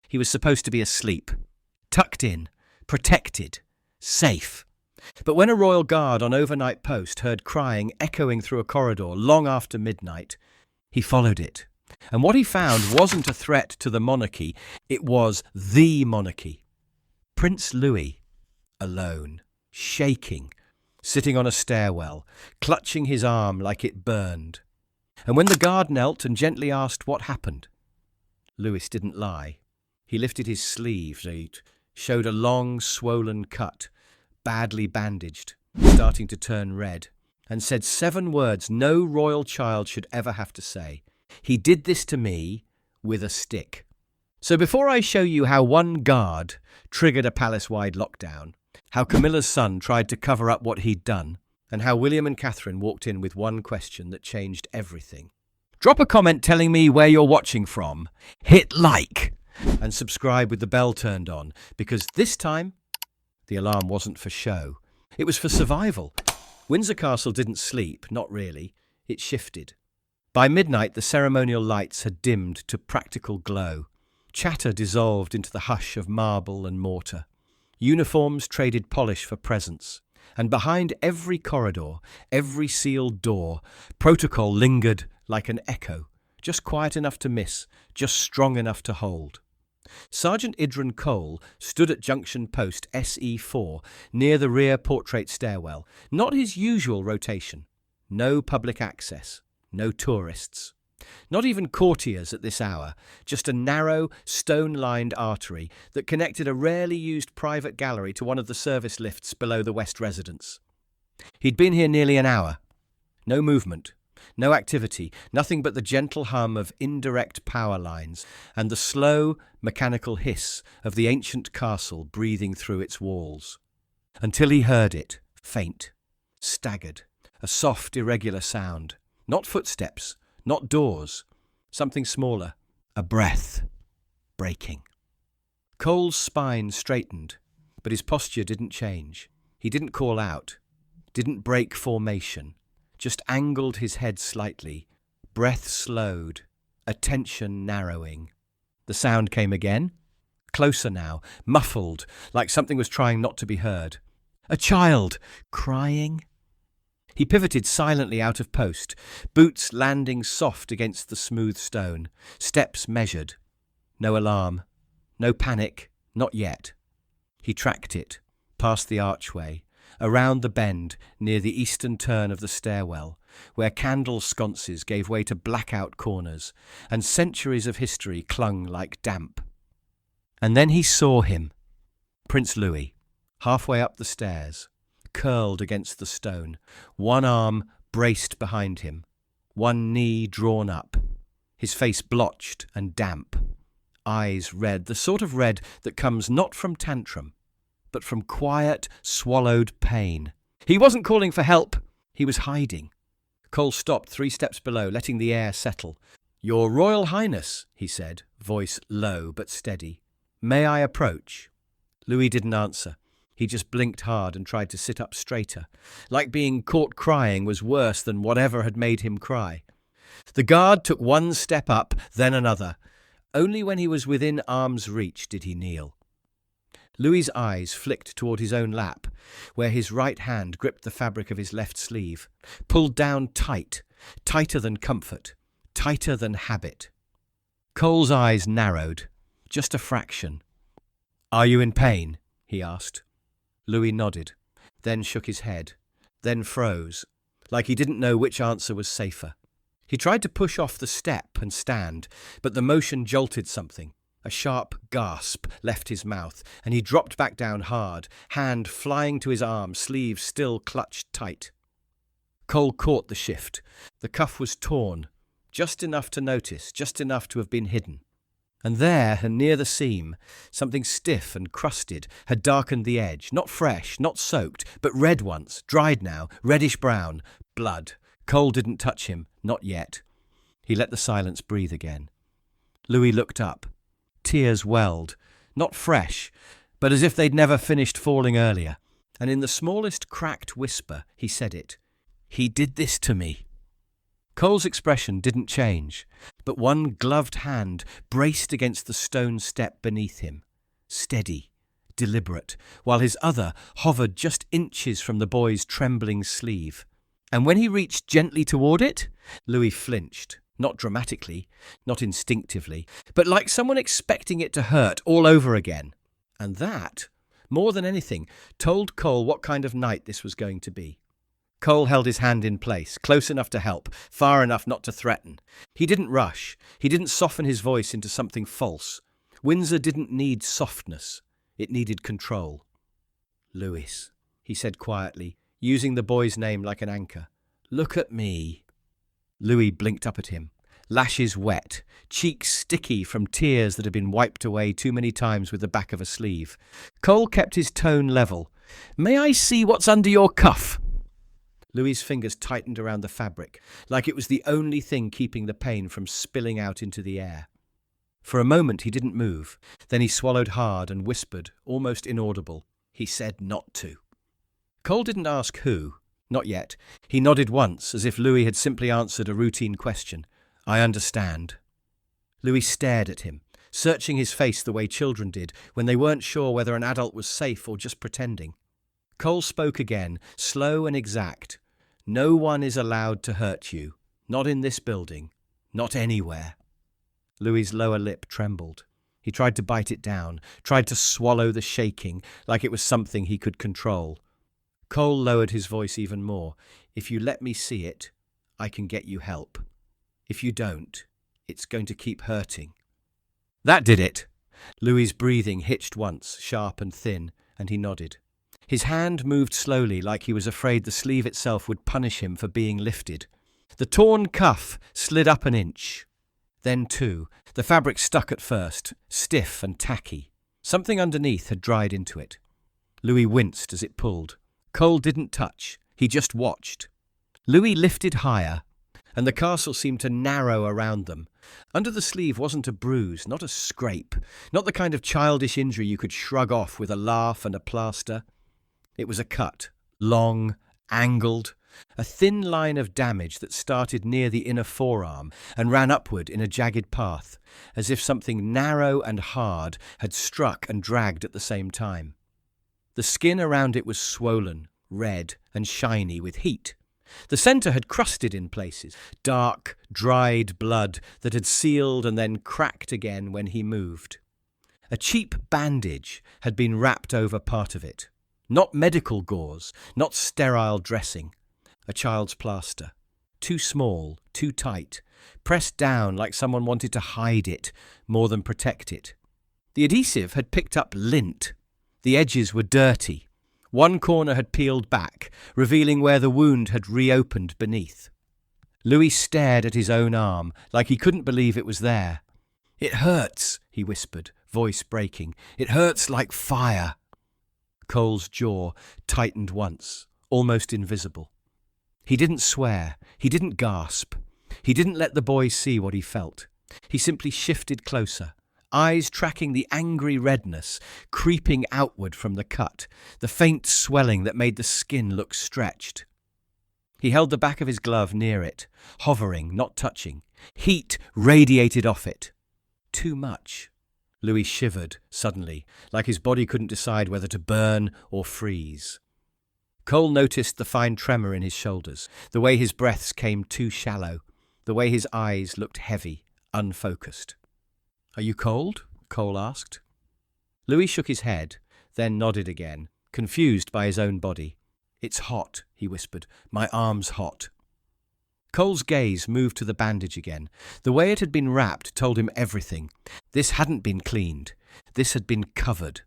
He was supposed to be asleep, tucked in, protected, safe. But when a royal guard on overnight post heard crying echoing through a corridor long after midnight, he followed it. And what he found wasn't a threat to the monarchy, it was the monarchy. Prince Louis, alone, shaking, sitting on a stairwell, clutching his arm like it burned. And when the guard knelt and gently asked what happened, Louis didn't lie. He lifted his sleeve, it showed a long, swollen cut, badly bandaged, starting to turn red, and said 7 words no royal child should ever have to say. He did this to me with a stick. So before I show you how one guard triggered a palace-wide lockdown, how Camilla's son tried to cover up what he'd done, and how William and Catherine walked in with one question that changed everything, drop a comment telling me where you're watching from, hit like, and subscribe with the bell turned on, because this time, the alarm wasn't for show. It was for survival. Windsor Castle didn't sleep, not really. It shifted. By midnight, the ceremonial lights had dimmed to practical glow. Chatter dissolved into the hush of marble and mortar. Uniforms traded polish for presence. And behind every corridor, every sealed door, protocol lingered like an echo, just quiet enough to miss, just strong enough to hold. Sergeant Idran Cole stood at junction post SE4 near the rear portrait stairwell. Not his usual rotation. No public access. No tourists. Not even courtiers at this hour. Just a narrow, stone-lined artery that connected a rarely used private gallery to one of the service lifts below the West residence. He'd been here nearly an hour. No movement. No activity, nothing but the gentle hum of indirect power lines and the slow, mechanical hiss of the ancient castle breathing through its walls. Until he heard it, faint, staggered, a soft, irregular sound. Not footsteps, not doors, something smaller, a breath, breaking. Cole's spine straightened, but his posture didn't change. He didn't call out, didn't break formation. Just angled his head slightly, breath slowed, attention narrowing. The sound came again, closer now, muffled, like something was trying not to be heard. A child, crying. He pivoted silently out of post, boots landing soft against the smooth stone, steps measured. No alarm, no panic, not yet. He tracked it, past the archway, around the bend near the eastern turn of the stairwell, where candle sconces gave way to blackout corners, and centuries of history clung like damp. And then he saw him, Prince Louis, halfway up the stairs, curled against the stone, one arm braced behind him, one knee drawn up, his face blotched and damp, eyes red, the sort of red that comes not from tantrum, but from quiet, swallowed pain. He wasn't calling for help. He was hiding. Cole stopped 3 steps below, letting the air settle. "Your Royal Highness," he said, voice low but steady. "May I approach?" Louis didn't answer. He just blinked hard and tried to sit up straighter. Like being caught crying was worse than whatever had made him cry. The guard took 1 step up, then another. Only when he was within arm's reach did he kneel. Louis's eyes flicked toward his own lap, where his right hand gripped the fabric of his left sleeve, pulled down tight, tighter than comfort, tighter than habit. Cole's eyes narrowed, just a fraction. "Are you in pain?" he asked. Louis nodded, then shook his head, then froze, like he didn't know which answer was safer. He tried to push off the step and stand, but the motion jolted something. A sharp gasp left his mouth, and he dropped back down hard, hand flying to his arm, sleeve still clutched tight. Cole caught the shift. The cuff was torn, just enough to notice, just enough to have been hidden. And there, and near the seam, something stiff and crusted had darkened the edge, not fresh, not soaked, but red once, dried now, reddish-brown, blood. Cole didn't touch him, not yet. He let the silence breathe again. Louis looked up. Tears welled, not fresh, but as if they'd never finished falling earlier, and in the smallest cracked whisper he said it. "He did this to me." Cole's expression didn't change, but one gloved hand braced against the stone step beneath him, steady, deliberate, while his other hovered just inches from the boy's trembling sleeve. And when he reached gently toward it, Louis flinched, not dramatically, not instinctively, but like someone expecting it to hurt all over again. And that, more than anything, told Cole what kind of night this was going to be. Cole held his hand in place, close enough to help, far enough not to threaten. He didn't rush. He didn't soften his voice into something false. Windsor didn't need softness. It needed control. "Louis," he said quietly, using the boy's name like an anchor. "Look at me." Louis blinked up at him, lashes wet, cheeks sticky from tears that had been wiped away too many times with the back of a sleeve. Cole kept his tone level. "May I see what's under your cuff?" Louis's fingers tightened around the fabric, like it was the only thing keeping the pain from spilling out into the air. For a moment he didn't move. Then he swallowed hard and whispered, almost inaudible, "He said not to." Cole didn't ask who. Not yet. He nodded once, as if Louis had simply answered a routine question. "I understand." Louis stared at him, searching his face the way children did when they weren't sure whether an adult was safe or just pretending. Cole spoke again, slow and exact. "No one is allowed to hurt you. Not in this building. Not anywhere." Louis's lower lip trembled. He tried to bite it down, tried to swallow the shaking like it was something he could control. Cole lowered his voice even more. "If you let me see it, I can get you help. If you don't, it's going to keep hurting." That did it. Louis's breathing hitched once, sharp and thin, and he nodded. His hand moved slowly, like he was afraid the sleeve itself would punish him for being lifted. The torn cuff slid up an inch. Then two. The fabric stuck at first, stiff and tacky. Something underneath had dried into it. Louis winced as it pulled. Cole didn't touch. He just watched. Louis lifted higher, and the castle seemed to narrow around them. Under the sleeve wasn't a bruise, not a scrape, not the kind of childish injury you could shrug off with a laugh and a plaster. It was a cut, long, angled, a thin line of damage that started near the inner forearm and ran upward in a jagged path, as if something narrow and hard had struck and dragged at the same time. The skin around it was swollen, red, and shiny with heat. The centre had crusted in places, dark, dried blood that had sealed and then cracked again when he moved. A cheap bandage had been wrapped over part of it. Not medical gauze, not sterile dressing. A child's plaster. Too small, too tight, pressed down like someone wanted to hide it more than protect it. The adhesive had picked up lint. The edges were dirty. One corner had peeled back, revealing where the wound had reopened beneath. Louis stared at his own arm, like he couldn't believe it was there. "It hurts," he whispered, voice breaking. "It hurts like fire." Cole's jaw tightened once, almost invisible. He didn't swear. He didn't gasp. He didn't let the boy see what he felt. He simply shifted closer, eyes tracking the angry redness creeping outward from the cut, the faint swelling that made the skin look stretched. He held the back of his glove near it, hovering, not touching. Heat radiated off it. Too much. Louis shivered, suddenly, like his body couldn't decide whether to burn or freeze. Cole noticed the fine tremor in his shoulders, the way his breaths came too shallow, the way his eyes looked heavy, unfocused. "Are you cold?" Cole asked. Louis shook his head, then nodded again, confused by his own body. "It's hot," he whispered. "My arm's hot." Cole's gaze moved to the bandage again. The way it had been wrapped told him everything. This hadn't been cleaned. This had been covered.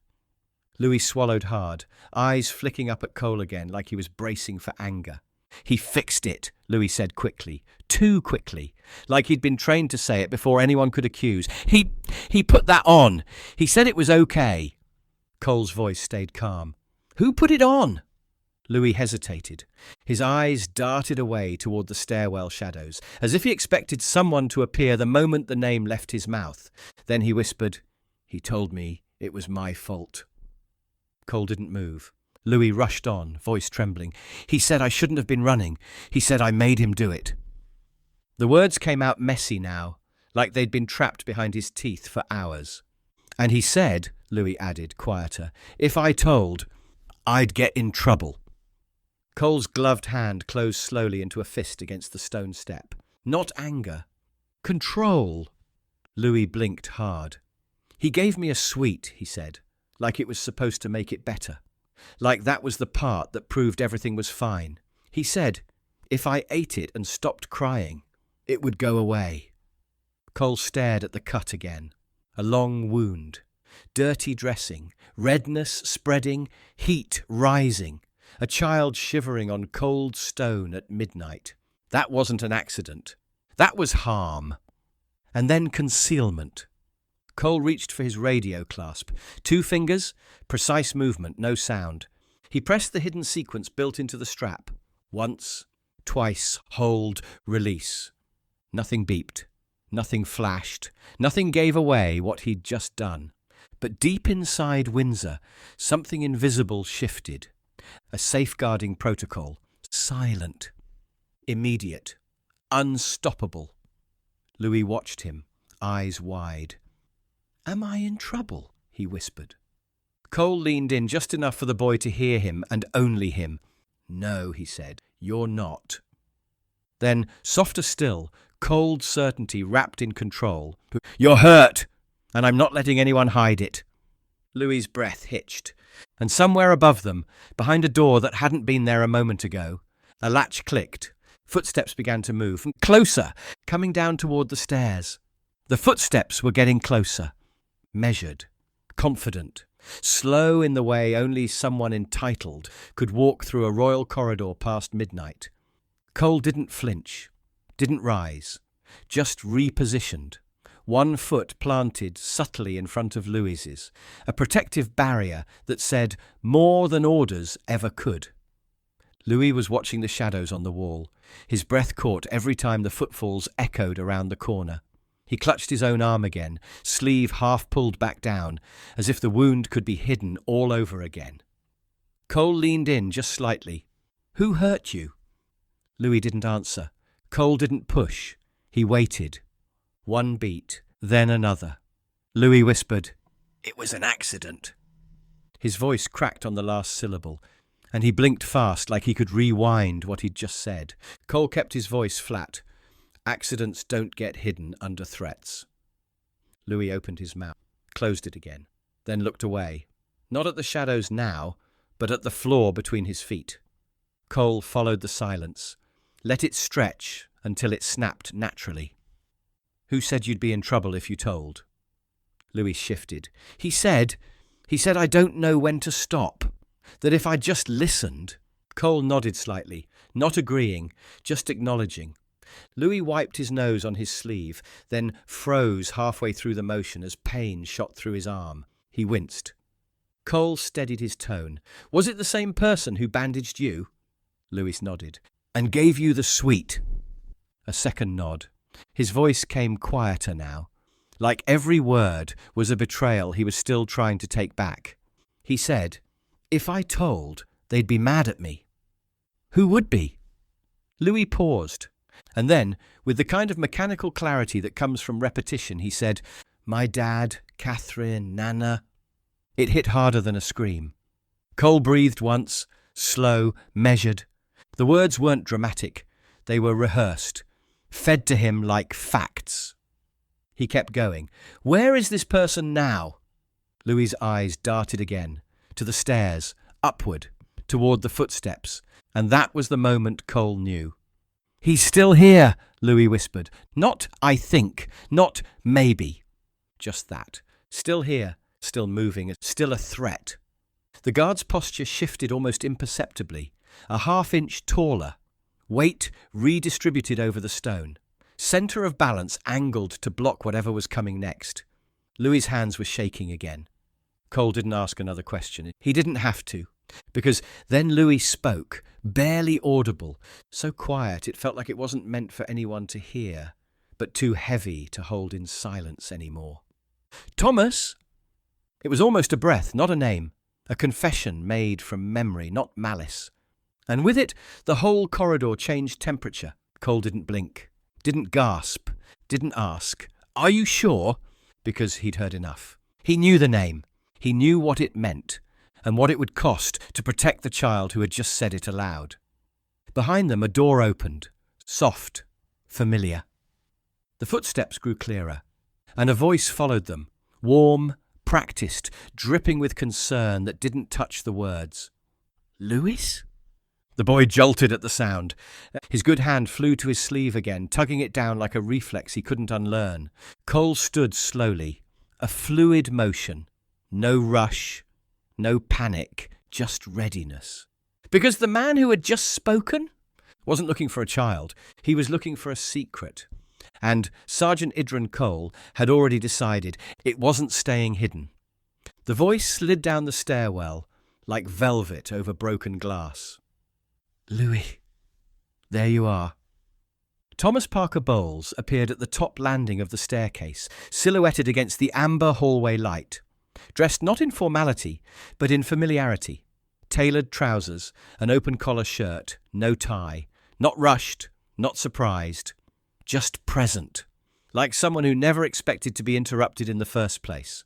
Louis swallowed hard, eyes flicking up at Cole again like he was bracing for anger. "He fixed it," Louis said quickly, too quickly, like he'd been trained to say it before anyone could accuse. He put that on. He said it was okay." Cole's voice stayed calm. "Who put it on?" Louis hesitated. His eyes darted away toward the stairwell shadows, as if he expected someone to appear the moment the name left his mouth. Then he whispered, "He told me it was my fault." Cole didn't move. Louis rushed on, voice trembling. "He said I shouldn't have been running. He said I made him do it." The words came out messy now, like they'd been trapped behind his teeth for hours. And he said, Louis added, quieter, if I told, I'd get in trouble. Cole's gloved hand closed slowly into a fist against the stone step. Not anger. Control. Louis blinked hard. He gave me a sweet, he said, like it was supposed to make it better. Like that was the part that proved everything was fine. He said, if I ate it and stopped crying, it would go away. Cole stared at the cut again. A long wound. Dirty dressing. Redness spreading. Heat rising. A child shivering on cold stone at midnight. That wasn't an accident. That was harm. And then concealment. Cole reached for his radio clasp. 2 fingers, precise movement, no sound. He pressed the hidden sequence built into the strap. Once, twice, hold, release. Nothing beeped. Nothing flashed. Nothing gave away what he'd just done. But deep inside Windsor, something invisible shifted. A safeguarding protocol. Silent. Immediate. Unstoppable. Louis watched him, eyes wide. Am I in trouble? He whispered. Cole leaned in just enough for the boy to hear him, and only him. No, he said, you're not. Then, softer still, cold certainty wrapped in control. You're hurt, and I'm not letting anyone hide it. Louis's breath hitched, and somewhere above them, behind a door that hadn't been there a moment ago, a latch clicked. Footsteps began to move, closer, coming down toward the stairs. The footsteps were getting closer. Measured, confident, slow in the way only someone entitled could walk through a royal corridor past midnight. Cole didn't flinch, didn't rise, just repositioned. 1 foot planted subtly in front of Louis's, a protective barrier that said more than orders ever could. Louis was watching the shadows on the wall, his breath caught every time the footfalls echoed around the corner. He clutched his own arm again, sleeve half pulled back down, as if the wound could be hidden all over again. Cole leaned in just slightly. Who hurt you? Louis didn't answer. Cole didn't push. He waited. 1 beat, then another. Louis whispered, It was an accident. His voice cracked on the last syllable, and he blinked fast like he could rewind what he'd just said. Cole kept his voice flat. Accidents don't get hidden under threats. Louis opened his mouth, closed it again, then looked away. Not at the shadows now, but at the floor between his feet. Cole followed the silence, let it stretch until it snapped naturally. Who said you'd be in trouble if you told? Louis shifted. He said I don't know when to stop. That if I just listened. Cole nodded slightly, not agreeing, just acknowledging. Louis wiped his nose on his sleeve, then froze halfway through the motion as pain shot through his arm. He winced. Cole steadied his tone. Was it the same person who bandaged you? Louis nodded. And gave you the sweet? A second nod. His voice came quieter now, like every word was a betrayal he was still trying to take back. He said, If I told, they'd be mad at me. Who would be? Louis paused. And then, with the kind of mechanical clarity that comes from repetition, he said, My dad, Catherine, Nana. It hit harder than a scream. Cole breathed once, slow, measured. The words weren't dramatic. They were rehearsed, fed to him like facts. He kept going. Where is this person now? Louis's eyes darted again, to the stairs, upward, toward the footsteps, and that was the moment Cole knew. He's still here, Louis whispered. Not I think, not maybe. Just that. Still here, still moving, still a threat. The guard's posture shifted almost imperceptibly, a half-inch taller. Weight redistributed over the stone. Centre of balance angled to block whatever was coming next. Louis's hands were shaking again. Cole didn't ask another question. He didn't have to. Because then Louis spoke, barely audible, so quiet it felt like it wasn't meant for anyone to hear, but too heavy to hold in silence anymore. Thomas! It was almost a breath, not a name, a confession made from memory, not malice. And with it, the whole corridor changed temperature. Cole didn't blink. Didn't gasp, didn't ask, "Are you sure?" Because he'd heard enough. He knew the name. He knew what it meant, and what it would cost to protect the child who had just said it aloud. Behind them, a door opened, soft, familiar. The footsteps grew clearer, and a voice followed them, warm, practiced, dripping with concern that didn't touch the words. "Lewis?" The boy jolted at the sound. His good hand flew to his sleeve again, tugging it down like a reflex he couldn't unlearn. Cole stood slowly, a fluid motion. No rush, no panic, just readiness. Because the man who had just spoken wasn't looking for a child. He was looking for a secret. And Sergeant Idran Cole had already decided it wasn't staying hidden. The voice slid down the stairwell like velvet over broken glass. "Louis, there you are." Thomas Parker Bowles appeared at the top landing of the staircase, silhouetted against the amber hallway light, dressed not in formality, but in familiarity. Tailored trousers, an open-collar shirt, no tie, not rushed, not surprised, just present, like someone who never expected to be interrupted in the first place.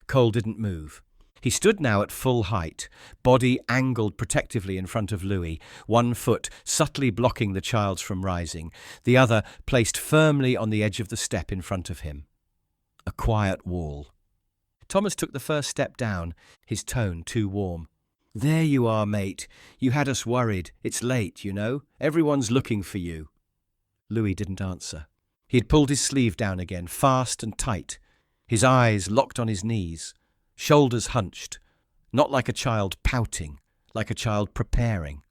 Cole didn't move. He stood now at full height, body angled protectively in front of Louis, one foot subtly blocking the child's from rising, the other placed firmly on the edge of the step in front of him. A quiet wall. Thomas took the first step down, his tone too warm. "There you are, mate. You had us worried. It's late, you know. Everyone's looking for you." Louis didn't answer. He had pulled his sleeve down again, fast and tight, his eyes locked on his knees. Shoulders hunched, not like a child pouting, like a child preparing.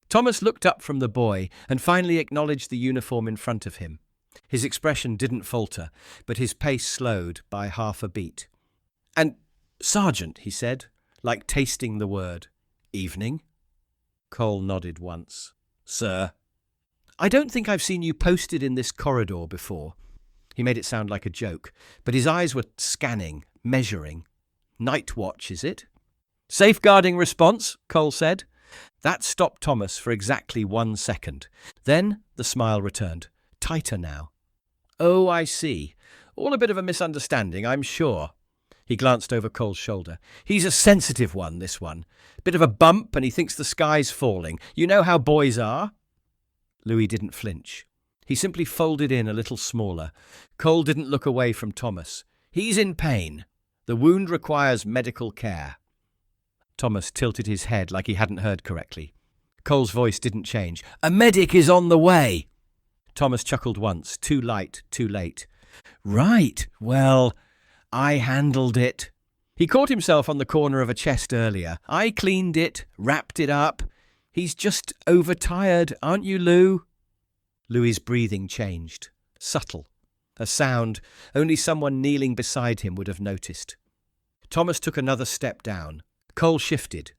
Thomas looked up from the boy and finally acknowledged the uniform in front of him. His expression didn't falter, but his pace slowed by half a beat. "And, Sergeant," he said, like tasting the word. "Evening?" Cole nodded once. "Sir?" "I don't think I've seen you posted in this corridor before." He made it sound like a joke, but his eyes were scanning, measuring. "Night watch, is it?" "Safeguarding response," Cole said. That stopped Thomas for exactly 1 second. Then the smile returned, tighter now. "Oh, I see. All a bit of a misunderstanding, I'm sure." He glanced over Cole's shoulder. "He's a sensitive one, this one. Bit of a bump and he thinks the sky's falling. You know how boys are?" Louis didn't flinch. He simply folded in a little smaller. Cole didn't look away from Thomas. "He's in pain. The wound requires medical care." Thomas tilted his head like he hadn't heard correctly. Cole's voice didn't change. "A medic is on the way." Thomas chuckled once, too light, too late. "Right, well, I handled it." He caught himself on the corner of a chest earlier. "I cleaned it, wrapped it up. He's just overtired, aren't you, Lou?" Louis's breathing changed. Subtle. A sound only someone kneeling beside him would have noticed. Thomas took another step down. Cole shifted.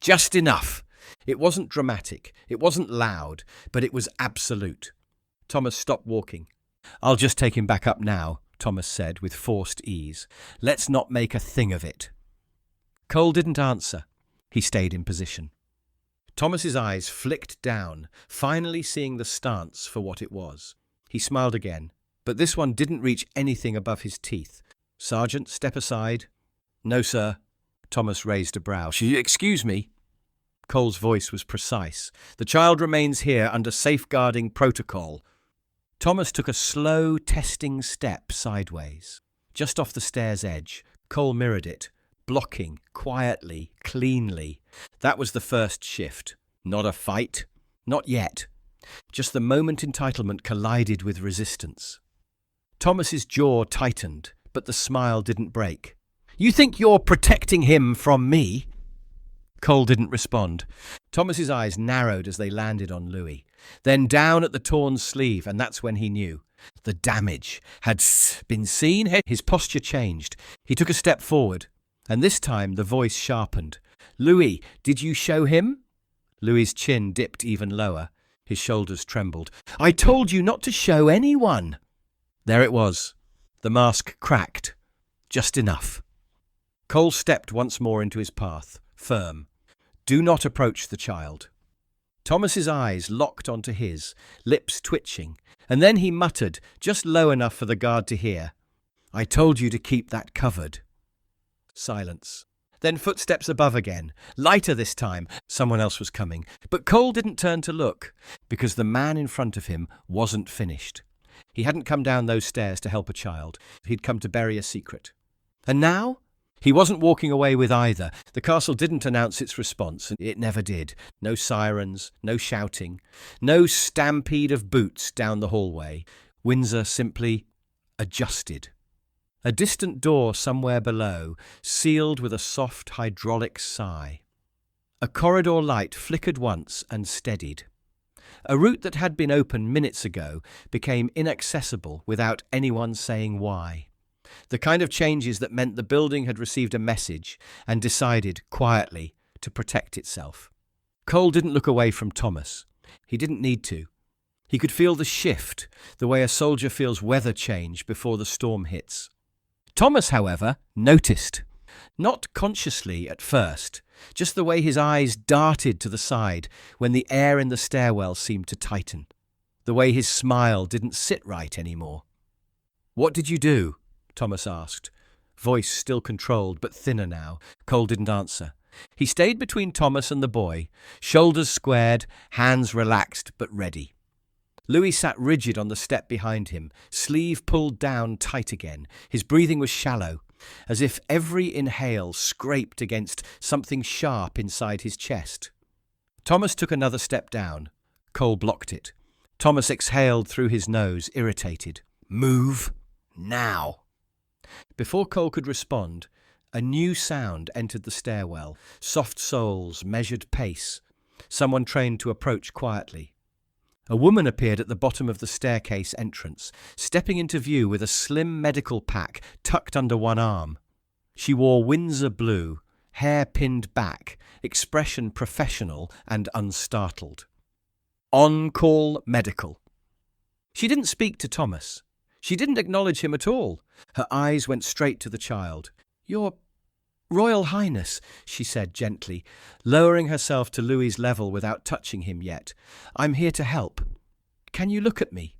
Just enough. It wasn't dramatic. It wasn't loud, but it was absolute. Thomas stopped walking. "I'll just take him back up now," Thomas said with forced ease. "Let's not make a thing of it." Cole didn't answer. He stayed in position. Thomas's eyes flicked down, finally seeing the stance for what it was. He smiled again, but this one didn't reach anything above his teeth. "Sergeant, step aside." "No, sir." Thomas raised a brow. "Excuse me." Cole's voice was precise. "The child remains here under safeguarding protocol." Thomas took a slow, testing step sideways. Just off the stair's edge, Cole mirrored it, blocking, quietly, cleanly. That was the first shift. Not a fight. Not yet. Just the moment entitlement collided with resistance. Thomas's jaw tightened, but the smile didn't break. "You think you're protecting him from me?" Cole didn't respond. Thomas's eyes narrowed as they landed on Louis, then down at the torn sleeve, and that's when he knew. The damage had been seen. His posture changed. He took a step forward, and this time the voice sharpened. "Louis, did you show him?" Louis's chin dipped even lower. His shoulders trembled. "I told you not to show anyone." There it was. The mask cracked. Just enough. Cole stepped once more into his path, firm. "Do not approach the child." Thomas's eyes locked onto his, lips twitching, and then he muttered, just low enough for the guard to hear, "I told you to keep that covered." Silence. Then footsteps above again, lighter this time. Someone else was coming, but Cole didn't turn to look, because the man in front of him wasn't finished. He hadn't come down those stairs to help a child. He'd come to bury a secret. And now? He wasn't walking away with either. The castle didn't announce its response, and it never did. No sirens, no shouting, no stampede of boots down the hallway. Windsor simply adjusted. A distant door somewhere below, sealed with a soft hydraulic sigh. A corridor light flickered once and steadied. A route that had been open minutes ago became inaccessible without anyone saying why. The kind of changes that meant the building had received a message and decided, quietly, to protect itself. Cole didn't look away from Thomas. He didn't need to. He could feel the shift, the way a soldier feels weather change before the storm hits. Thomas, however, noticed. Not consciously at first, just the way his eyes darted to the side when the air in the stairwell seemed to tighten. The way his smile didn't sit right anymore. "What did you do?" Thomas asked. Voice still controlled, but thinner now. Cole didn't answer. He stayed between Thomas and the boy, shoulders squared, hands relaxed but ready. Louis sat rigid on the step behind him, sleeve pulled down tight again. His breathing was shallow, as if every inhale scraped against something sharp inside his chest. Thomas took another step down. Cole blocked it. Thomas exhaled through his nose, irritated. "Move now." Before Cole could respond, a new sound entered the stairwell. Soft soles, measured pace. Someone trained to approach quietly. A woman appeared at the bottom of the staircase entrance, stepping into view with a slim medical pack tucked under one arm. She wore Windsor blue, hair pinned back, expression professional and unstartled. On-call medical. She didn't speak to Thomas. She didn't acknowledge him at all. Her eyes went straight to the child. "Your Royal Highness," she said gently, lowering herself to Louis's level without touching him yet. "I'm here to help. Can you look at me?"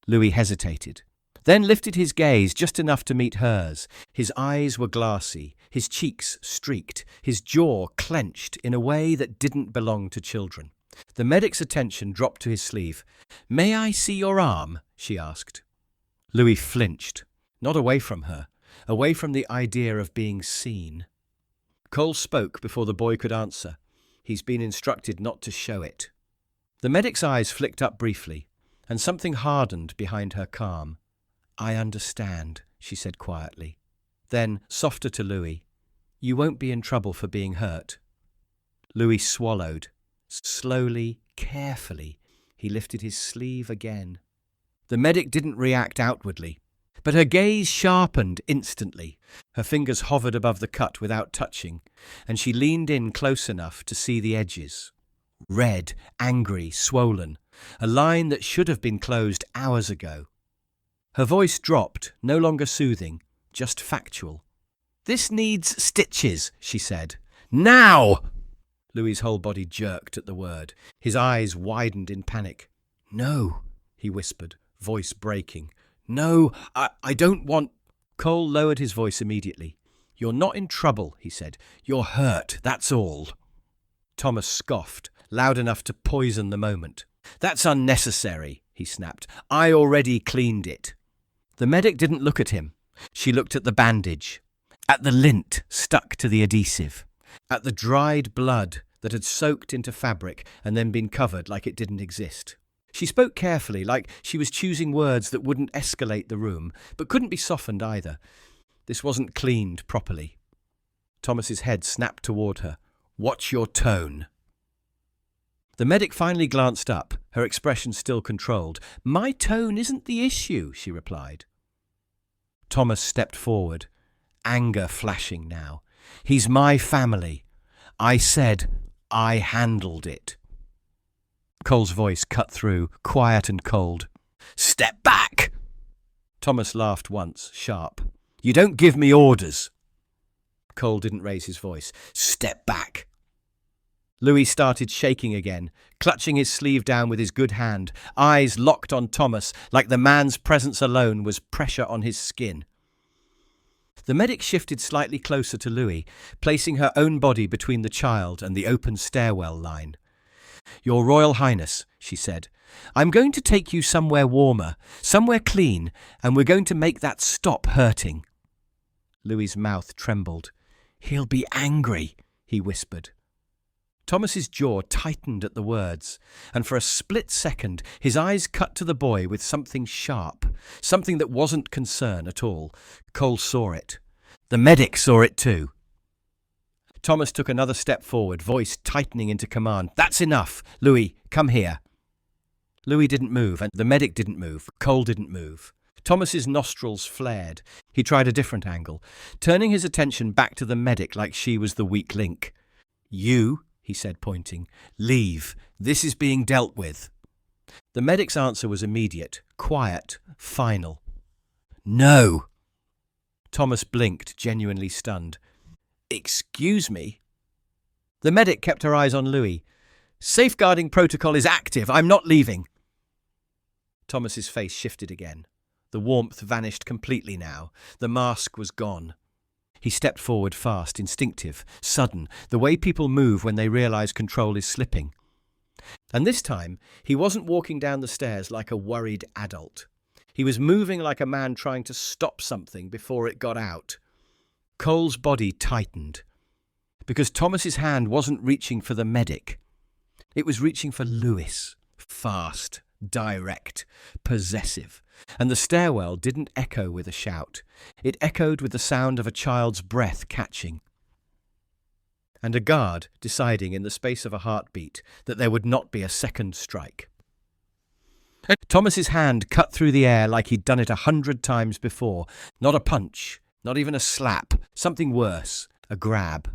Louis hesitated, then lifted his gaze just enough to meet hers. His eyes were glassy, his cheeks streaked, his jaw clenched in a way that didn't belong to children. The medic's attention dropped to his sleeve. "May I see your arm?" she asked. Louis flinched, not away from her, away from the idea of being seen. Cole spoke before the boy could answer. He's been instructed not to show it. The medic's eyes flicked up briefly, and something hardened behind her calm. "I understand," she said quietly. Then, softer to Louis, "You won't be in trouble for being hurt." Louis swallowed. Slowly, carefully, he lifted his sleeve again. The medic didn't react outwardly, but her gaze sharpened instantly. Her fingers hovered above the cut without touching, and she leaned in close enough to see the edges. Red, angry, swollen, a line that should have been closed hours ago. Her voice dropped, no longer soothing, just factual. "This needs stitches," she said. "Now!" Louis's whole body jerked at the word. His eyes widened in panic. "No," he whispered, voice breaking. "No, I don't want—" Cole lowered his voice immediately. "You're not in trouble," he said. "You're hurt, that's all." Thomas scoffed, loud enough to poison the moment. "That's unnecessary," he snapped. "I already cleaned it." The medic didn't look at him. She looked at the bandage, at the lint stuck to the adhesive, at the dried blood that had soaked into fabric and then been covered like it didn't exist. She spoke carefully, like she was choosing words that wouldn't escalate the room, but couldn't be softened either. This wasn't cleaned properly. Thomas's head snapped toward her. "Watch your tone." The medic finally glanced up, her expression still controlled. "My tone isn't the issue," she replied. Thomas stepped forward, anger flashing now. "He's my family. I said I handled it." Cole's voice cut through, quiet and cold. "Step back!" Thomas laughed once, sharp. "You don't give me orders." Cole didn't raise his voice. "Step back." Louis started shaking again, clutching his sleeve down with his good hand, eyes locked on Thomas like the man's presence alone was pressure on his skin. The medic shifted slightly closer to Louis, placing her own body between the child and the open stairwell line. "Your Royal Highness," she said, "I'm going to take you somewhere warmer, somewhere clean, and we're going to make that stop hurting." Louis's mouth trembled. "He'll be angry," he whispered. Thomas's jaw tightened at the words, and for a split second his eyes cut to the boy with something sharp, something that wasn't concern at all. Cole saw it. The medic saw it too. Thomas took another step forward, voice tightening into command. "That's enough. Louis, come here." Louis didn't move, and the medic didn't move. Cole didn't move. Thomas's nostrils flared. He tried a different angle, turning his attention back to the medic like she was the weak link. "You," he said, pointing, "leave. This is being dealt with." The medic's answer was immediate, quiet, final. "No." Thomas blinked, genuinely stunned. "Excuse me?" The medic kept her eyes on Louis. "Safeguarding protocol is active. I'm not leaving." Thomas's face shifted again. The warmth vanished completely now. The mask was gone. He stepped forward fast, instinctive, sudden, the way people move when they realize control is slipping. And this time, he wasn't walking down the stairs like a worried adult. He was moving like a man trying to stop something before it got out. Cole's body tightened, because Thomas's hand wasn't reaching for the medic. It was reaching for Louis, fast, direct, possessive. And the stairwell didn't echo with a shout. It echoed with the sound of a child's breath catching. And a guard deciding in the space of a heartbeat that there would not be a second strike. Thomas's hand cut through the air like he'd done it 100 times before. Not a punch, not even a slap, something worse, a grab.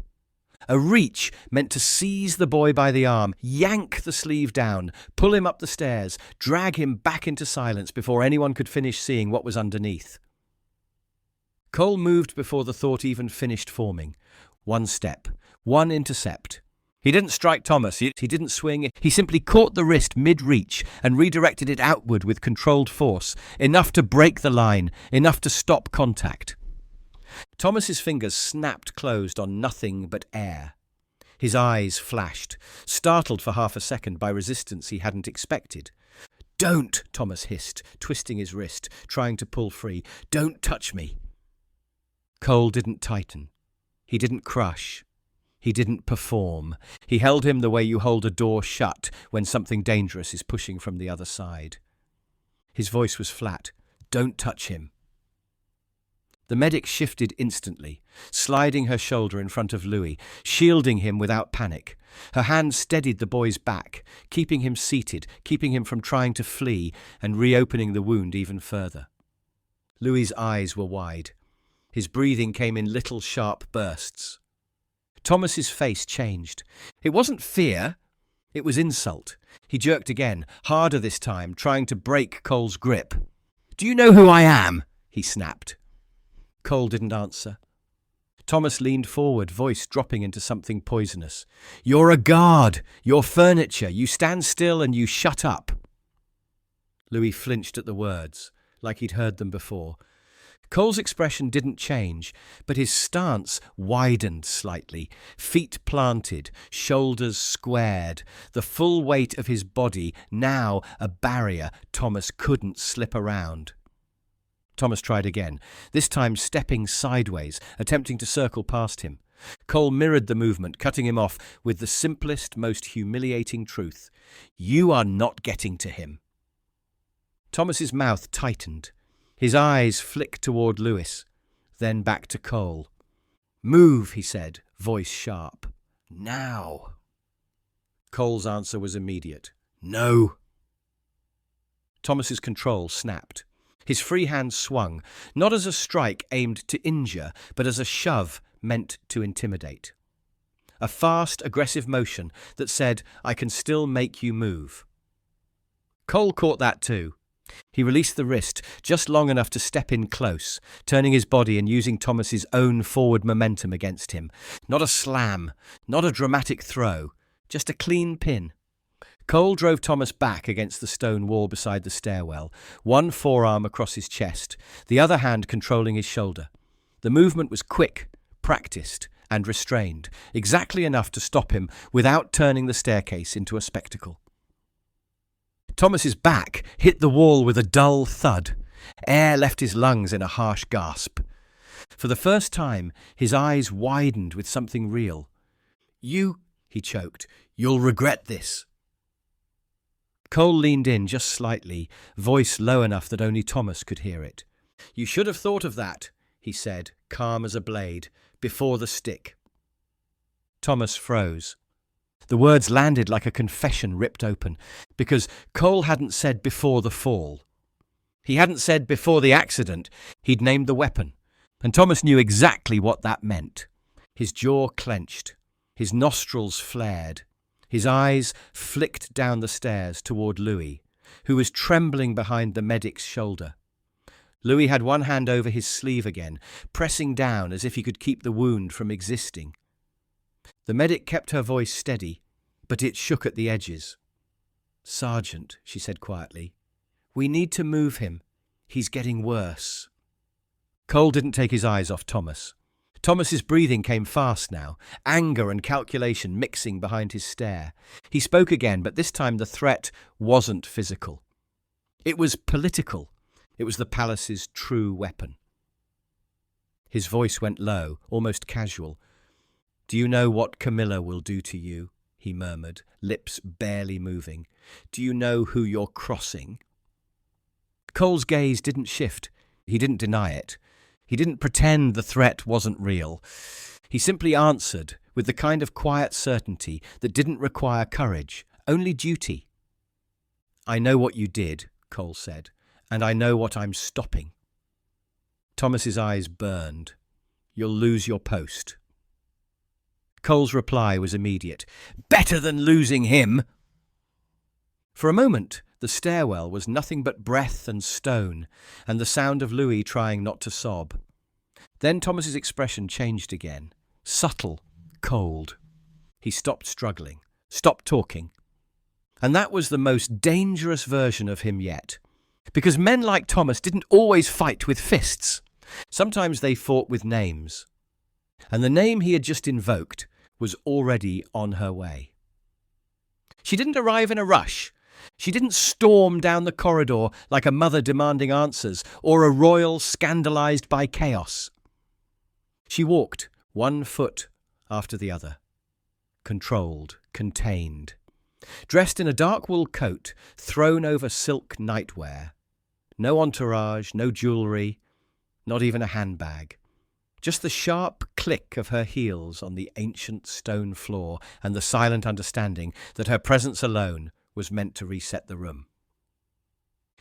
A reach meant to seize the boy by the arm, yank the sleeve down, pull him up the stairs, drag him back into silence before anyone could finish seeing what was underneath. Cole moved before the thought even finished forming. One step, one intercept. He didn't strike Thomas, he didn't swing, he simply caught the wrist mid-reach and redirected it outward with controlled force, enough to break the line, enough to stop contact. Thomas's fingers snapped closed on nothing but air. His eyes flashed, startled for half a second by resistance he hadn't expected. "Don't," Thomas hissed, twisting his wrist, trying to pull free. "Don't touch me." Cole didn't tighten. He didn't crush. He didn't perform. He held him the way you hold a door shut when something dangerous is pushing from the other side. His voice was flat. "Don't touch him." The medic shifted instantly, sliding her shoulder in front of Louis, shielding him without panic. Her hand steadied the boy's back, keeping him seated, keeping him from trying to flee and reopening the wound even further. Louis's eyes were wide. His breathing came in little sharp bursts. Thomas's face changed. It wasn't fear, it was insult. He jerked again, harder this time, trying to break Cole's grip. "Do you know who I am?" he snapped. Cole didn't answer. Thomas leaned forward, voice dropping into something poisonous. "You're a guard. You're furniture. You stand still and you shut up." Louis flinched at the words, like he'd heard them before. Cole's expression didn't change, but his stance widened slightly, feet planted, shoulders squared, the full weight of his body now a barrier Thomas couldn't slip around. Thomas tried again, this time stepping sideways, attempting to circle past him. Cole mirrored the movement, cutting him off with the simplest, most humiliating truth. "You are not getting to him." Thomas's mouth tightened. His eyes flicked toward Louis, then back to Cole. "Move," he said, voice sharp. "Now." Cole's answer was immediate. "No." Thomas's control snapped. His free hand swung, not as a strike aimed to injure, but as a shove meant to intimidate. A fast, aggressive motion that said, "I can still make you move." Cole caught that too. He released the wrist just long enough to step in close, turning his body and using Thomas's own forward momentum against him. Not a slam, not a dramatic throw, Just a clean pin. Cole drove Thomas back against the stone wall beside the stairwell, one forearm across his chest, the other hand controlling his shoulder. The movement was quick, practiced, and restrained, exactly enough to stop him without turning the staircase into a spectacle. Thomas's back hit the wall with a dull thud. Air left his lungs in a harsh gasp. For the first time, his eyes widened with something real. "You," he choked, "you'll regret this." Cole leaned in just slightly, voice low enough that only Thomas could hear it. "You should have thought of that," he said, calm as a blade, "before the stick." Thomas froze. The words landed like a confession ripped open, because Cole hadn't said before the fall. He hadn't said before the accident. He'd named the weapon, and Thomas knew exactly what that meant. His jaw clenched, his nostrils flared. His eyes flicked down the stairs toward Louis, who was trembling behind the medic's shoulder. Louis had one hand over his sleeve again, pressing down as if he could keep the wound from existing. The medic kept her voice steady, but it shook at the edges. "Sergeant," she said quietly, "we need to move him. He's getting worse." Cole didn't take his eyes off Thomas. Thomas's breathing came fast now, anger and calculation mixing behind his stare. He spoke again, but this time the threat wasn't physical. It was political. It was the palace's true weapon. His voice went low, almost casual. "Do you know what Camila will do to you?" he murmured, lips barely moving. "Do you know who you're crossing?" Cole's gaze didn't shift. He didn't deny it. He didn't pretend the threat wasn't real. He simply answered with the kind of quiet certainty that didn't require courage, only duty. "I know what you did," Cole said, "and I know what I'm stopping." Thomas's eyes burned. "You'll lose your post." Cole's reply was immediate. "Better than losing him!" For a moment, the stairwell was nothing but breath and stone, and the sound of Louis trying not to sob. Then Thomas's expression changed again, subtle, cold. He stopped struggling, stopped talking. And that was the most dangerous version of him yet. Because men like Thomas didn't always fight with fists. Sometimes they fought with names. And the name he had just invoked was already on her way. She didn't arrive in a rush. She didn't storm down the corridor like a mother demanding answers or a royal scandalized by chaos. She walked, one foot after the other, controlled, contained, dressed in a dark wool coat thrown over silk nightwear. No entourage, no jewellery, not even a handbag. Just the sharp click of her heels on the ancient stone floor and the silent understanding that her presence alone was meant to reset the room.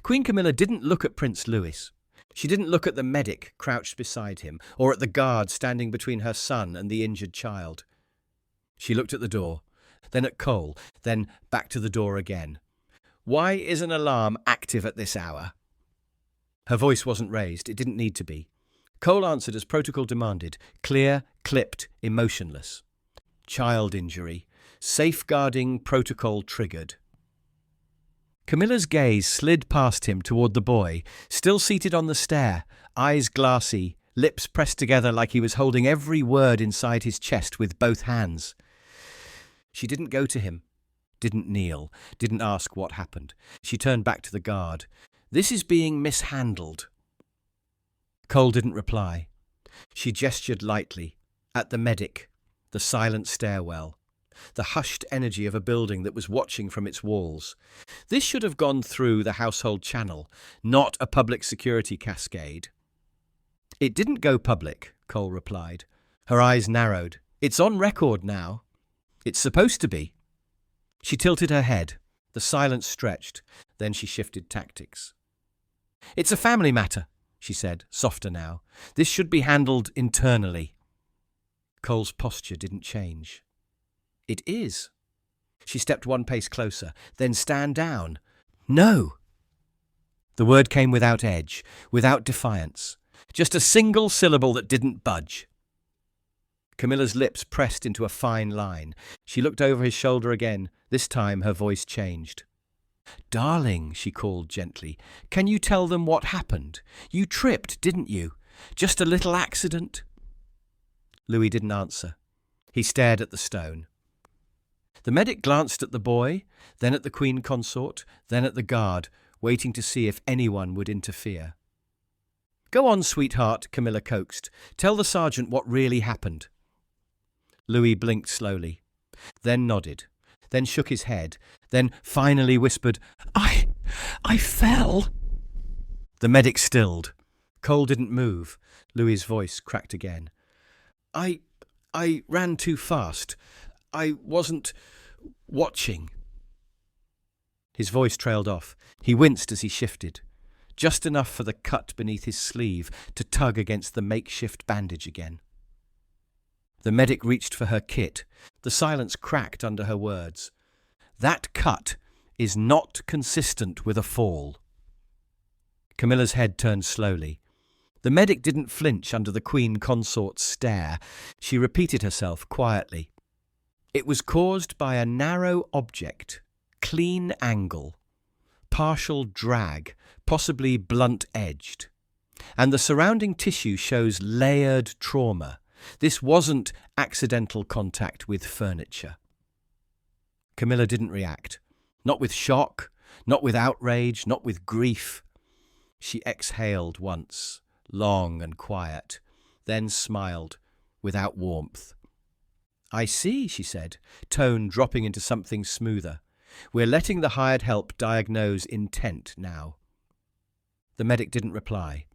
Queen Camilla didn't look at Prince Louis. She didn't look at the medic crouched beside him, or at the guard standing between her son and the injured child. She looked at the door, then at Cole, then back to the door again. "Why is an alarm active at this hour?" Her voice wasn't raised. It didn't need to be. Cole answered as protocol demanded, clear, clipped, emotionless. "Child injury. Safeguarding protocol triggered." Camilla's gaze slid past him toward the boy, still seated on the stair, eyes glassy, lips pressed together like he was holding every word inside his chest with both hands. She didn't go to him, didn't kneel, didn't ask what happened. She turned back to the guard. "This is being mishandled." Cole didn't reply. She gestured lightly, at the medic, the silent stairwell, the hushed energy of a building that was watching from its walls. This should have gone through the household channel, not a public security cascade. "It didn't go public," Cole replied. Her eyes narrowed. "It's on record now. It's supposed to be." She tilted her head. The silence stretched. Then she shifted tactics. "It's a family matter," she said, softer now. "This should be handled internally." Cole's posture didn't change. "It is." She stepped one pace closer. "Then stand down." "No." The word came without edge, without defiance. Just a single syllable that didn't budge. Camilla's lips pressed into a fine line. She looked over his shoulder again. This time her voice changed. "Darling," she called gently, "can you tell them what happened? You tripped, didn't you? Just a little accident?" Louis didn't answer. He stared at the stone. The medic glanced at the boy, then at the Queen Consort, then at the guard, waiting to see if anyone would interfere. "Go on, sweetheart," Camilla coaxed. "Tell the sergeant what really happened." Louis blinked slowly, then nodded, then shook his head, then finally whispered, I fell." The medic stilled. Cole didn't move. Louis's voice cracked again. I ran too fast. I wasn't watching." His voice trailed off. He winced as he shifted, just enough for the cut beneath his sleeve to tug against the makeshift bandage again. The medic reached for her kit. The silence cracked under her words. "That cut is not consistent with a fall." Camilla's head turned slowly. The medic didn't flinch under the Queen Consort's stare. She repeated herself quietly. "It was caused by a narrow object, clean angle, partial drag, possibly blunt-edged. And the surrounding tissue shows layered trauma. This wasn't accidental contact with furniture." Camilla didn't react. Not with shock, not with outrage, not with grief. She exhaled once, long and quiet, then smiled, without warmth. "I see," she said, tone dropping into something smoother. "We're letting the hired help diagnose intent now." The medic didn't reply.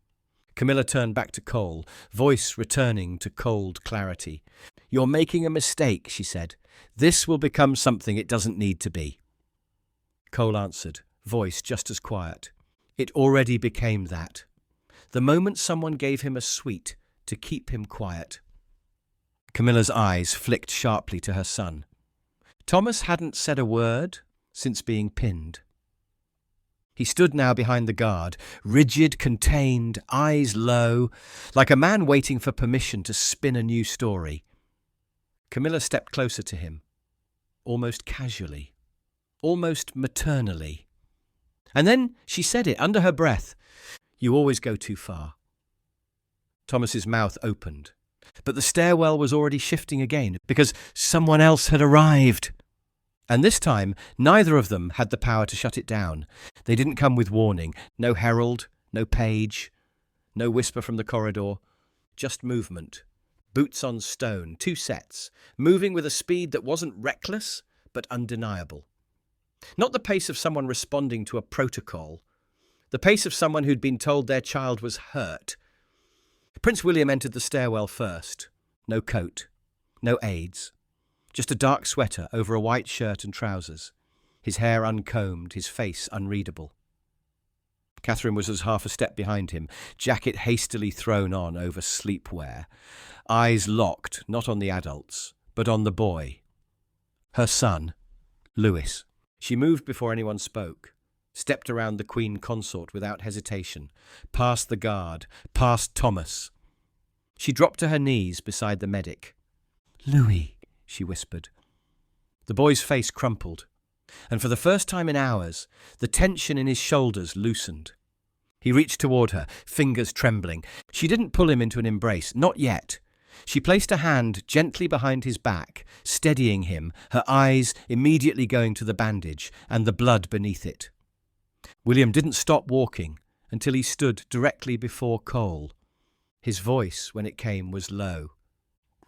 Camilla turned back to Cole, voice returning to cold clarity. "You're making a mistake," she said. "This will become something it doesn't need to be." Cole answered, voice just as quiet. "It already became that. The moment someone gave him a sweet to keep him quiet." Camilla's eyes flicked sharply to her son. Thomas hadn't said a word since being pinned. He stood now behind the guard, rigid, contained, eyes low, like a man waiting for permission to spin a new story. Camilla stepped closer to him, almost casually, almost maternally. And then she said it under her breath. "You always go too far." Thomas's mouth opened, but the stairwell was already shifting again because someone else had arrived. And this time, neither of them had the power to shut it down. They didn't come with warning. No herald, no page, no whisper from the corridor. Just movement. Boots on stone, 2 sets, moving with a speed that wasn't reckless, but undeniable. Not the pace of someone responding to a protocol. The pace of someone who'd been told their child was hurt. Prince William entered the stairwell first. No coat, no aids. Just a dark sweater over a white shirt and trousers, his hair uncombed, his face unreadable. Catherine was as half a step behind him, jacket hastily thrown on over sleepwear, eyes locked not on the adults, but on the boy. Her son, Louis. She moved before anyone spoke, stepped around the Queen Consort without hesitation, past the guard, past Thomas. She dropped to her knees beside the medic. "Louis," she whispered. The boy's face crumpled, and for the first time in hours, the tension in his shoulders loosened. He reached toward her, fingers trembling. She didn't pull him into an embrace, not yet. She placed a hand gently behind his back, steadying him, her eyes immediately going to the bandage and the blood beneath it. William didn't stop walking until he stood directly before Cole. His voice, when it came, was low.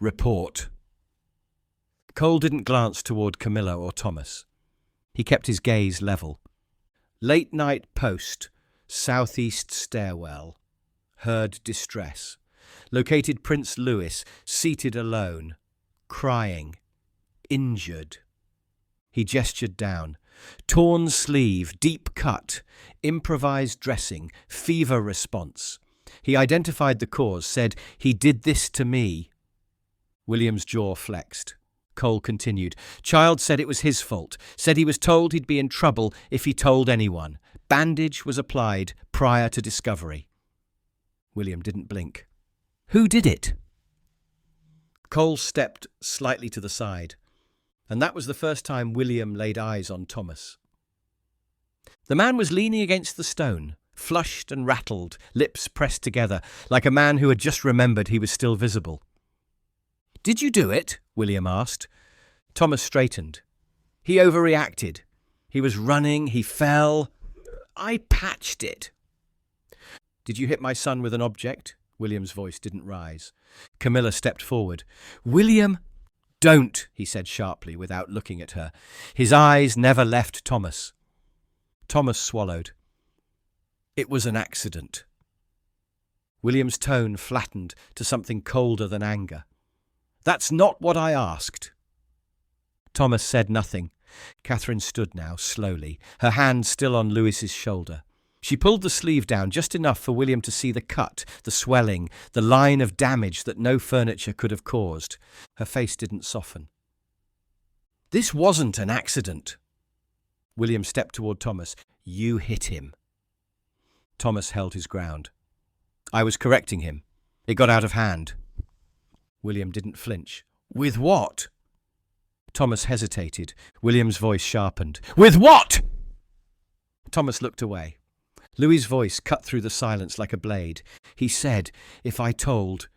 "Report." Cole didn't glance toward Camilla or Thomas. He kept his gaze level. "Late night post, southeast stairwell. Heard distress. Located Prince Louis, seated alone, crying, injured." He gestured down. "Torn sleeve, deep cut, improvised dressing, fever response." He identified the cause, said, "He did this to me." William's jaw flexed. Cole continued. "Child said it was his fault, said he was told he'd be in trouble if he told anyone. Bandage was applied prior to discovery." William didn't blink. "Who did it?" Cole stepped slightly to the side, and that was the first time William laid eyes on Thomas. The man was leaning against the stone, flushed and rattled, lips pressed together, like a man who had just remembered he was still visible. "Did you do it?" William asked. Thomas straightened. He overreacted. He was running, he fell. "I patched it." "Did you hit my son with an object?" William's voice didn't rise. Camila stepped forward. "William, don't," he said sharply without looking at her. His eyes never left Thomas. Thomas swallowed. "It was an accident." William's tone flattened to something colder than anger. "That's not what I asked." Thomas said nothing. Catherine stood now, slowly, her hand still on Lewis's shoulder. She pulled the sleeve down just enough for William to see the cut, the swelling, the line of damage that no furniture could have caused. Her face didn't soften. "This wasn't an accident." William stepped toward Thomas. "You hit him." Thomas held his ground. "I was correcting him. It got out of hand." William didn't flinch. "With what?" Thomas hesitated. William's voice sharpened. "With what?" Thomas looked away. Louis's voice cut through the silence like a blade. He said, "If I told,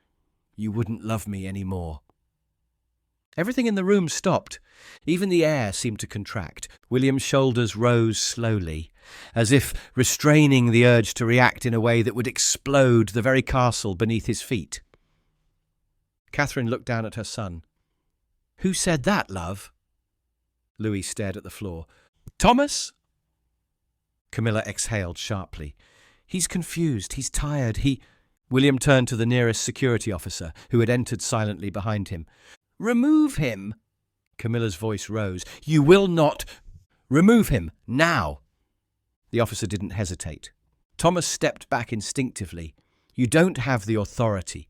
you wouldn't love me any more." Everything in the room stopped. Even the air seemed to contract. William's shoulders rose slowly, as if restraining the urge to react in a way that would explode the very castle beneath his feet. Catherine looked down at her son. "Who said that, love?" Louis stared at the floor. "Thomas?" Camila exhaled sharply. "He's confused. He's tired. William turned to the nearest security officer, who had entered silently behind him. "Remove him!" Camilla's voice rose. "You will not remove him now!" The officer didn't hesitate. Thomas stepped back instinctively. "You don't have the authority."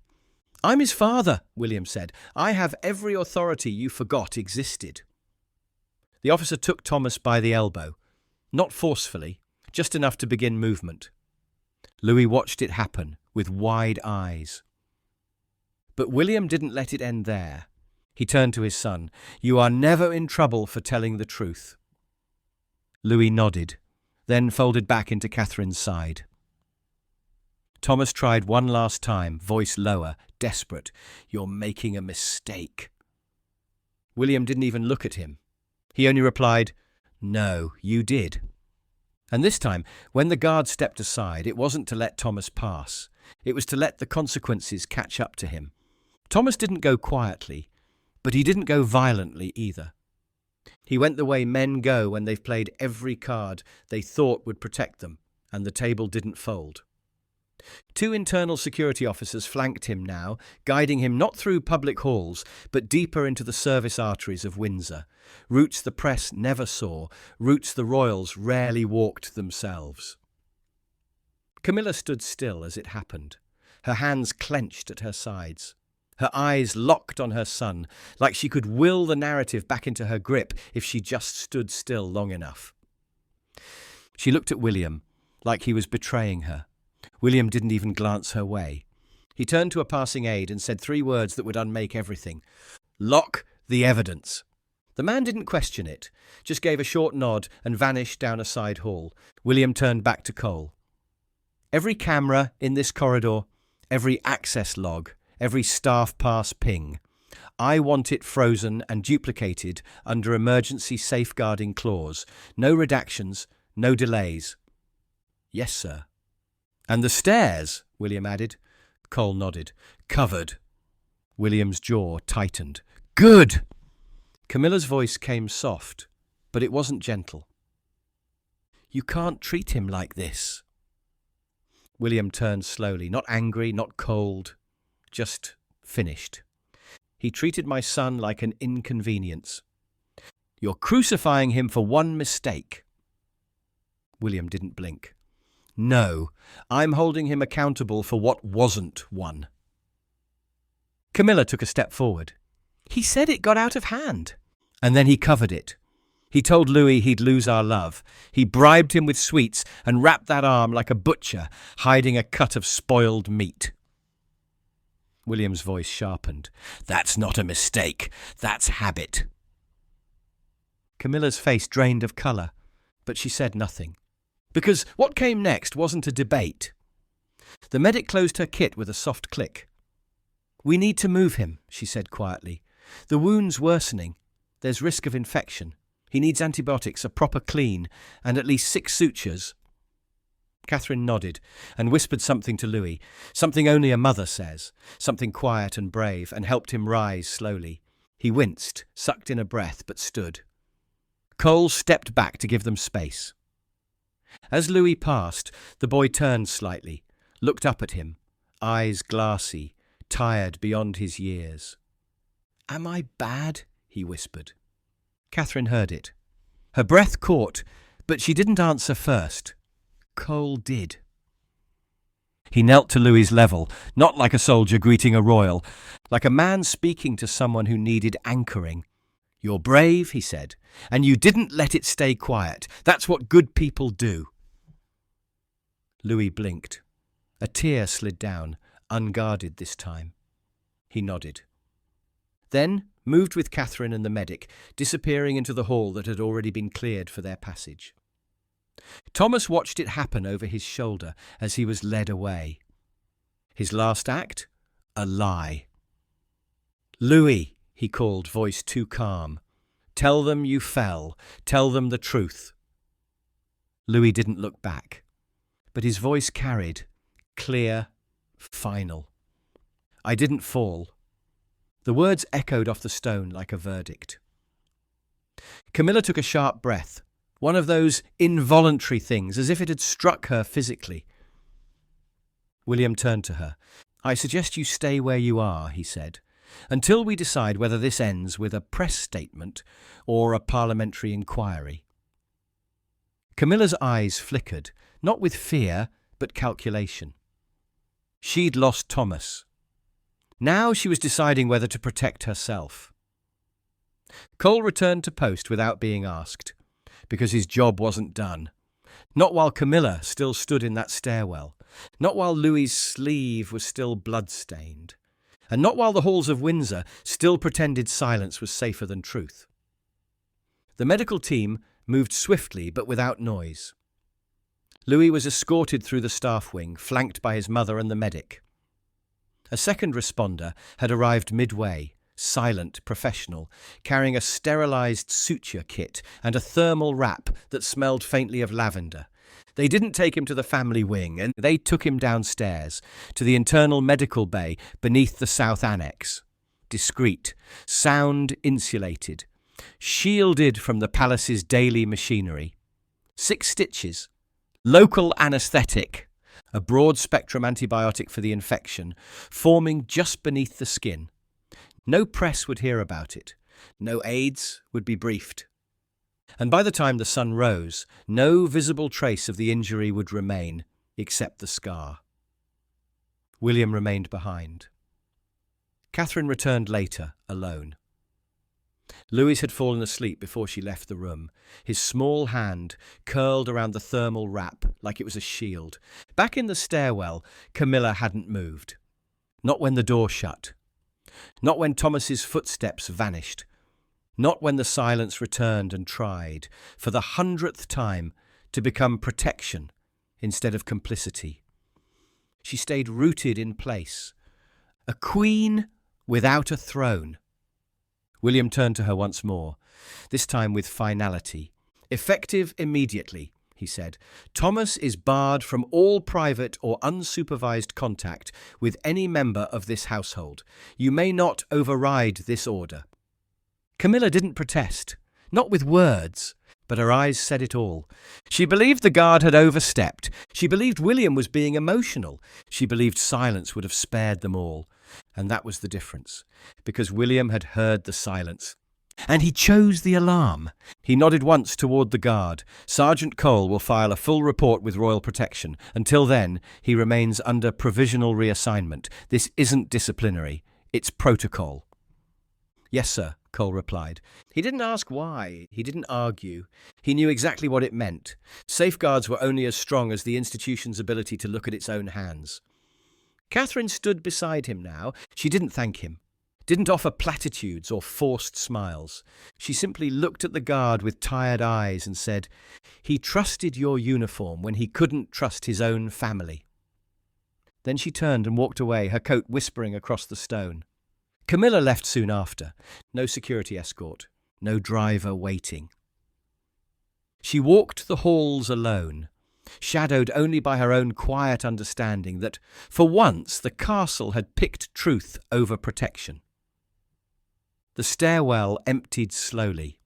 "I'm his father," William said. "I have every authority you forgot existed." The officer took Thomas by the elbow, not forcefully, just enough to begin movement. Louis watched it happen with wide eyes. But William didn't let it end there. He turned to his son. "You are never in trouble for telling the truth." Louis nodded, then folded back into Catherine's side. Thomas tried one last time, voice lower, desperate. "You're making a mistake." William didn't even look at him. He only replied, "No, you did." And this time, when the guard stepped aside, it wasn't to let Thomas pass. It was to let the consequences catch up to him. Thomas didn't go quietly, but he didn't go violently either. He went the way men go when they've played every card they thought would protect them, and the table didn't fold. 2 internal security officers flanked him now, guiding him not through public halls, but deeper into the service arteries of Windsor, routes the press never saw, routes the royals rarely walked themselves. Camila stood still as it happened, her hands clenched at her sides, her eyes locked on her son, like she could will the narrative back into her grip if she just stood still long enough. She looked at William, like he was betraying her. William didn't even glance her way. He turned to a passing aide and said 3 words that would unmake everything. "Lock the evidence." The man didn't question it, just gave a short nod and vanished down a side hall. William turned back to Cole. "Every camera in this corridor, every access log, every staff pass ping. I want it frozen and duplicated under emergency safeguarding clause. No redactions, no delays." "Yes, sir." "And the stairs," William added. Cole nodded. "Covered." William's jaw tightened. "Good!" Camilla's voice came soft, but it wasn't gentle. "You can't treat him like this." William turned slowly, not angry, not cold, just finished. "He treated my son like an inconvenience. You're crucifying him for one mistake." William didn't blink. "No, I'm holding him accountable for what wasn't one." Camila took a step forward. "He said it got out of hand." And then he covered it. He told Louis he'd lose our love. He bribed him with sweets and wrapped that arm like a butcher, hiding a cut of spoiled meat. William's voice sharpened. "That's not a mistake. That's habit." Camilla's face drained of colour, but she said nothing. Because what came next wasn't a debate. The medic closed her kit with a soft click. "We need to move him," she said quietly. "The wound's worsening. There's risk of infection. He needs antibiotics, a proper clean, and at least 6 sutures." Catherine nodded and whispered something to Louis, something only a mother says, something quiet and brave, and helped him rise slowly. He winced, sucked in a breath, but stood. Cole stepped back to give them space. As Louis passed, the boy turned slightly, looked up at him, eyes glassy, tired beyond his years. "Am I bad?" he whispered. Catherine heard it. Her breath caught, but she didn't answer first. Cole did. He knelt to Louis's level, not like a soldier greeting a royal, like a man speaking to someone who needed anchoring. "You're brave," he said, "and you didn't let it stay quiet. That's what good people do." Louis blinked. A tear slid down, unguarded this time. He nodded. Then moved with Catherine and the medic, disappearing into the hall that had already been cleared for their passage. Thomas watched it happen over his shoulder as he was led away. His last act? A lie. "Louis," he called, voice too calm. "Tell them you fell. Tell them the truth." Louis didn't look back, but his voice carried, clear, final. "I didn't fall." The words echoed off the stone like a verdict. Camilla took a sharp breath, one of those involuntary things, as if it had struck her physically. William turned to her. "I suggest you stay where you are," he said, "until we decide whether this ends with a press statement or a parliamentary inquiry." Camilla's eyes flickered, not with fear, but calculation. She'd lost Thomas. Now she was deciding whether to protect herself. Cole returned to post without being asked, because his job wasn't done. Not while Camilla still stood in that stairwell, not while Louis's sleeve was still blood-stained, and not while the halls of Windsor still pretended silence was safer than truth. The medical team moved swiftly but without noise. Louis was escorted through the staff wing, flanked by his mother and the medic. A second responder had arrived midway, silent, professional, carrying a sterilised suture kit and a thermal wrap that smelled faintly of lavender. They didn't take him to the family wing, and they took him downstairs, to the internal medical bay beneath the south annex. Discreet, sound insulated, shielded from the palace's daily machinery. 6 stitches, local anaesthetic, a broad-spectrum antibiotic for the infection, forming just beneath the skin. No press would hear about it. No aides would be briefed. And by the time the sun rose, no visible trace of the injury would remain, except the scar. William remained behind. Catherine returned later, alone. Louis had fallen asleep before she left the room, his small hand curled around the thermal wrap like it was a shield. Back in the stairwell, Camilla hadn't moved. Not when the door shut. Not when Thomas's footsteps vanished. Not when the silence returned and tried, for the 100th time, to become protection instead of complicity. She stayed rooted in place. A queen without a throne. William turned to her once more, this time with finality. "Effective immediately," he said. "Thomas is barred from all private or unsupervised contact with any member of this household. You may not override this order." Camilla didn't protest, not with words, but her eyes said it all. She believed the guard had overstepped. She believed William was being emotional. She believed silence would have spared them all. And that was the difference, because William had heard the silence. And he chose the alarm. He nodded once toward the guard. "Sergeant Cole will file a full report with Royal Protection. Until then, he remains under provisional reassignment. This isn't disciplinary. It's protocol." "Yes, sir," Cole replied. He didn't ask why. He didn't argue. He knew exactly what it meant. Safeguards were only as strong as the institution's ability to look at its own hands. Catherine stood beside him now. She didn't thank him, didn't offer platitudes or forced smiles. She simply looked at the guard with tired eyes and said, "He trusted your uniform when he couldn't trust his own family." Then she turned and walked away, her coat whispering across the stone. Camila left soon after. No security escort, no driver waiting. She walked the halls alone, shadowed only by her own quiet understanding that, for once, the castle had picked truth over protection. The stairwell emptied slowly.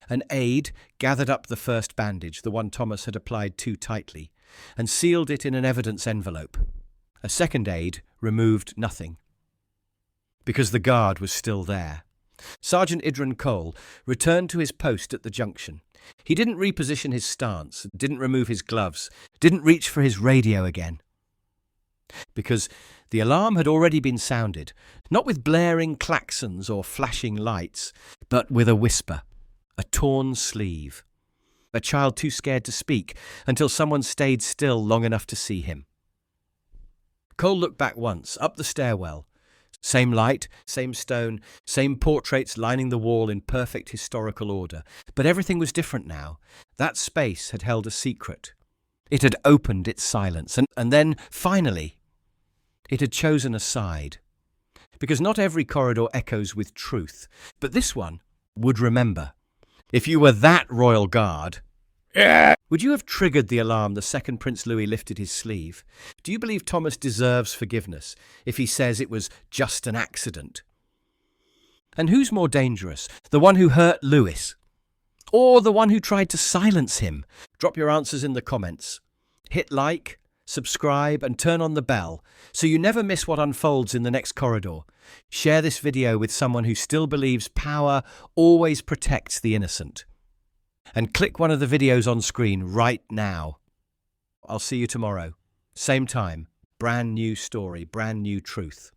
An aide gathered up the first bandage, the one Thomas had applied too tightly, and sealed it in an evidence envelope. A second aide removed nothing, because the guard was still there. Sergeant Idran Cole returned to his post at the junction. He didn't reposition his stance, didn't remove his gloves, didn't reach for his radio again. Because the alarm had already been sounded, not with blaring klaxons or flashing lights, but with a whisper, a torn sleeve, a child too scared to speak until someone stayed still long enough to see him. Cole looked back once, up the stairwell. Same light, same stone, same portraits lining the wall in perfect historical order. But everything was different now. That space had held a secret. It had opened its silence, and then, finally, it had chosen a side. Because not every corridor echoes with truth, but this one would remember. If you were that royal guard, would you have triggered the alarm the second Prince Louis lifted his sleeve? Do you believe Thomas deserves forgiveness if he says it was just an accident? And who's more dangerous, the one who hurt Louis, or the one who tried to silence him? Drop your answers in the comments. Hit like, subscribe, and turn on the bell so you never miss what unfolds in the next corridor. Share this video with someone who still believes power always protects the innocent. And click one of the videos on screen right now. I'll see you tomorrow. Same time, brand new story, brand new truth.